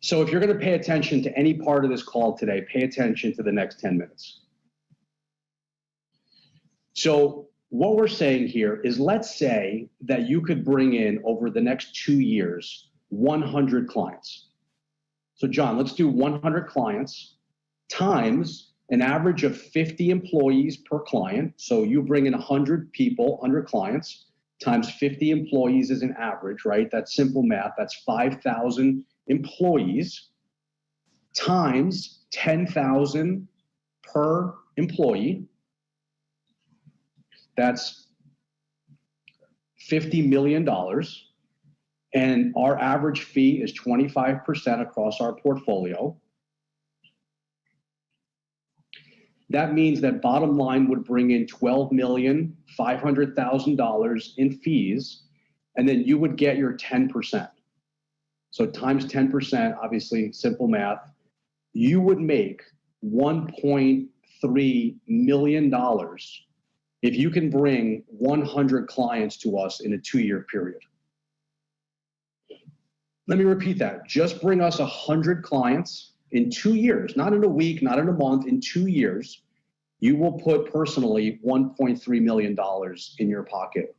So if you're going to pay attention to any part of this call today, pay attention to the next 10 minutes. So what we're saying here is, let's say that you could bring in over the next 2 years 100 clients. So John, let's do 100 clients times an average of 50 employees per client. So you bring in 100 people, 100 clients, times 50 employees as an average, right? That's simple math. That's 5,000 employees times 10,000 per employee. That's $50 million. And our average fee is 25% across our portfolio. That means that bottom line would bring in $12,500,000 in fees, and then you would get your 10%. So times 10%, obviously simple math, you would make $1.3 million if you can bring 100 clients to us in a 2-year period. Let me repeat that. Just bring us 100 clients in 2 years, not in a week, not in a month, in 2 years, you will put personally $1.3 million in your pocket.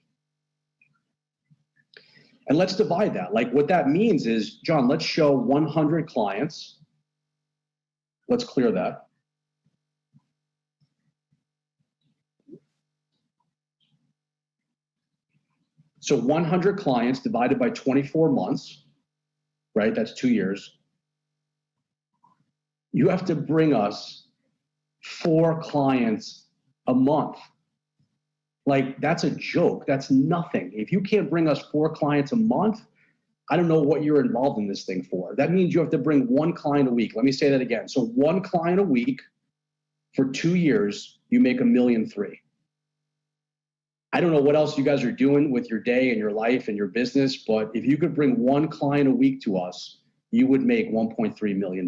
And let's divide that. Like, what that means is, John, let's show 100 clients. Let's clear that. So 100 clients divided by 24 months, right? That's 2 years. You have to bring us 4 clients a month. Like, that's a joke. That's nothing. If you can't bring us 4 clients a month, I don't know what you're involved in this thing for. That means you have to bring 1 client a week. Let me say that again. So 1 client a week for 2 years, you make $1.3 million. I don't know what else you guys are doing with your day and your life and your business, but if you could bring 1 client a week to us, you would make $1.3 million.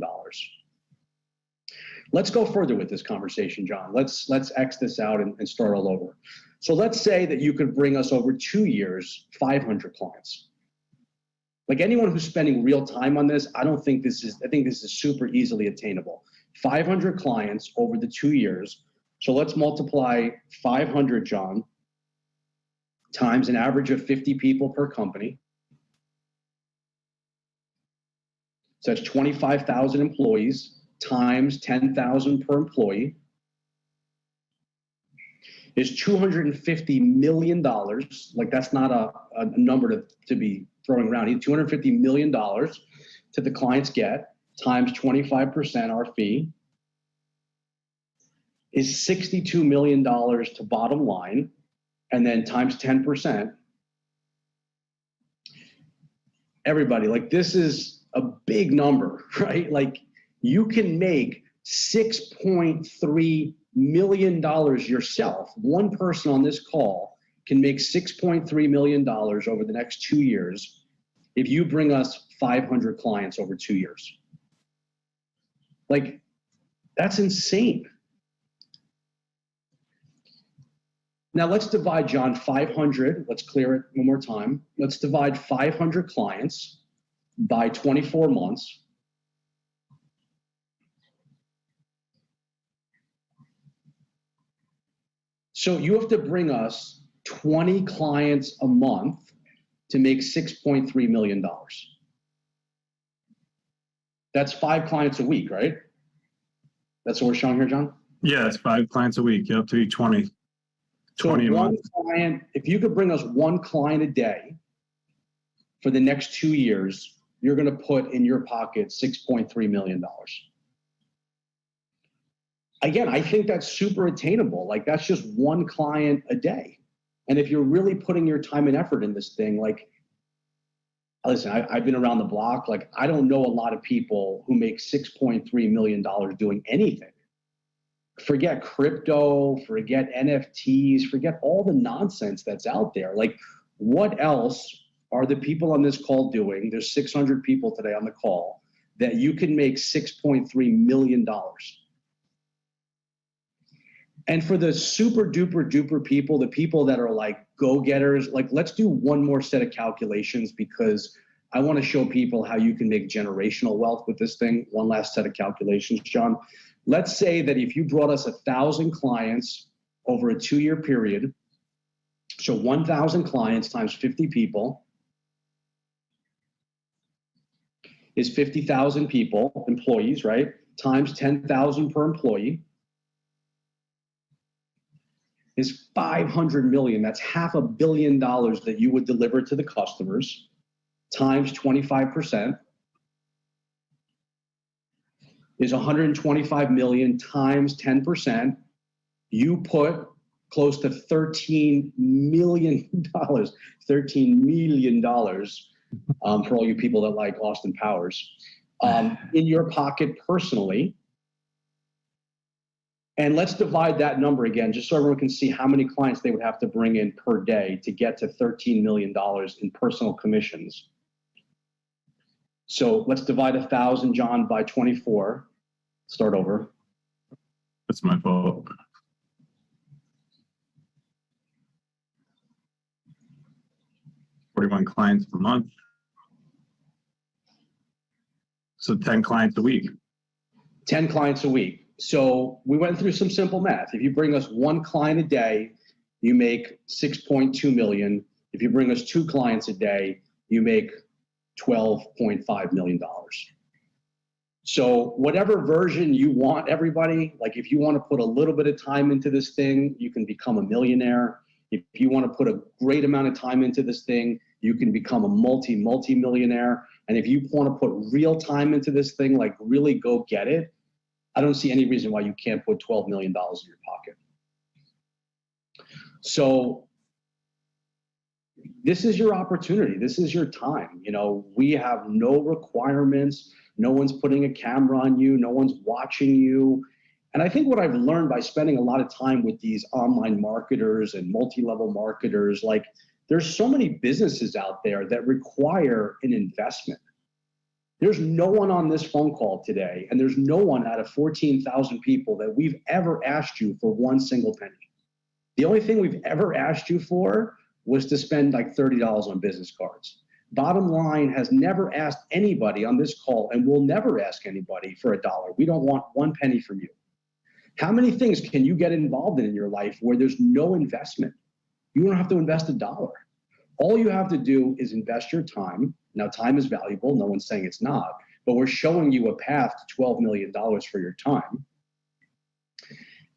Let's go further with this conversation, John. Let's X this out and start all over. So let's say that you could bring us over 2 years, 500 clients. Like, anyone who's spending real time on this, I think this is super easily attainable. 500 clients over the 2 years. So let's multiply 500, John, times an average of 50 people per company. So that's 25,000 employees times 10,000 per employee is $250 million. Like, that's not a number to be throwing around. $250 million to the clients get, times 25% our fee, is $62 million to bottom line, and then times 10%. Everybody, like, this is a big number, right? Like, you can make $6.3 million yourself. One person on this call can make $6.3 million over the next 2 years if you bring us 500 clients over 2 years. Like, that's insane. Now let's divide, John, 500. Let's clear it one more time. Let's divide 500 clients by 24 months. So you have to bring us 20 clients a month to make $6.3 million. That's 5 clients a week, right? That's what we're showing here, John? Yeah, it's 5 clients a week. You have to be 20. So 20 a month. client, if you could bring us 1 client a day for the next 2 years, you're going to put in your pocket $6.3 million. Again, I think that's super attainable. Like, that's just 1 client a day. And if you're really putting your time and effort in this thing, like, listen, I've been around the block. Like, I don't know a lot of people who make $6.3 million doing anything. Forget crypto, forget NFTs, forget all the nonsense that's out there. Like, what else are the people on this call doing? There's 600 people today on the call that you can make $6.3 million. And for the super duper duper people, the people that are like go-getters, like, let's do one more set of calculations, because I want to show people how you can make generational wealth with this thing. One last set of calculations, John. Let's say that if you brought us 1,000 clients over a 2-year period, so 1,000 clients times 50 people is 50,000 people, employees, right? Times 10,000 per employee is 500 million. That's $500 million that you would deliver to the customers, times 25% is 125 million times 10%. You put close to $13 million, $13 million for all you people that like Austin Powers, in your pocket personally. And let's divide that number again, just so everyone can see how many clients they would have to bring in per day to get to $13 million in personal commissions. So let's divide 1,000, John, by 24. Start over. That's my fault. $41 clients per month. So 10 clients a week. 10 clients a week. So we went through some simple math. If you bring us 1 client a day, you make 6.2 million. If you bring us 2 clients a day, you make $12.5 million. So whatever version you want, everybody, like if you want to put a little bit of time into this thing, you can become a millionaire. If you want to put a great amount of time into this thing, you can become a multi-millionaire. And if you want to put real time into this thing, like really go get it, I don't see any reason why you can't put $12 million in your pocket. So this is your opportunity. This is your time. You know, we have no requirements. No one's putting a camera on you. No one's watching you. And I think what I've learned by spending a lot of time with these online marketers and multi-level marketers, like there's so many businesses out there that require an investment. There's no one on this phone call today, and there's no one out of 14,000 people that we've ever asked you for one single penny. The only thing we've ever asked you for was to spend like $30 on business cards. Bottom line, has never asked anybody on this call and will never ask anybody for $1. We don't want one penny from you. How many things can you get involved in your life where there's no investment? You don't have to invest $1. All you have to do is invest your time. Now, time is valuable. No one's saying it's not, but we're showing you a path to $12 million for your time.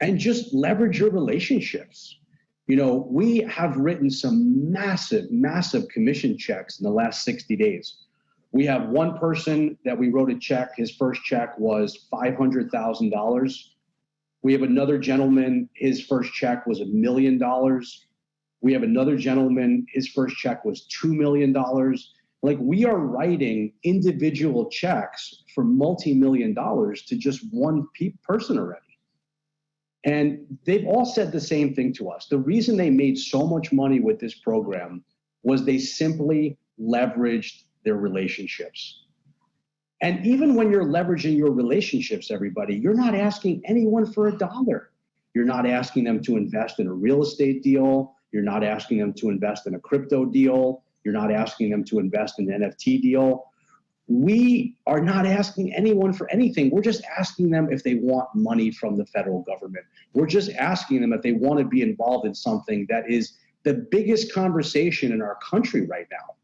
And just leverage your relationships. You know, we have written some massive, massive commission checks in the last 60 days. We have one person that we wrote a check. His first check was $500,000. We have another gentleman, his first check was $1 million. We have another gentleman, his first check was $2 million. Like we are writing individual checks for multi-million dollars to just one person already. And they've all said the same thing to us. The reason they made so much money with this program was they simply leveraged their relationships. And even when you're leveraging your relationships, everybody, you're not asking anyone for $1. You're not asking them to invest in a real estate deal. You're not asking them to invest in a crypto deal. You're not asking them to invest in an NFT deal. We are not asking anyone for anything. We're just asking them if they want money from the federal government. We're just asking them if they want to be involved in something that is the biggest conversation in our country right now.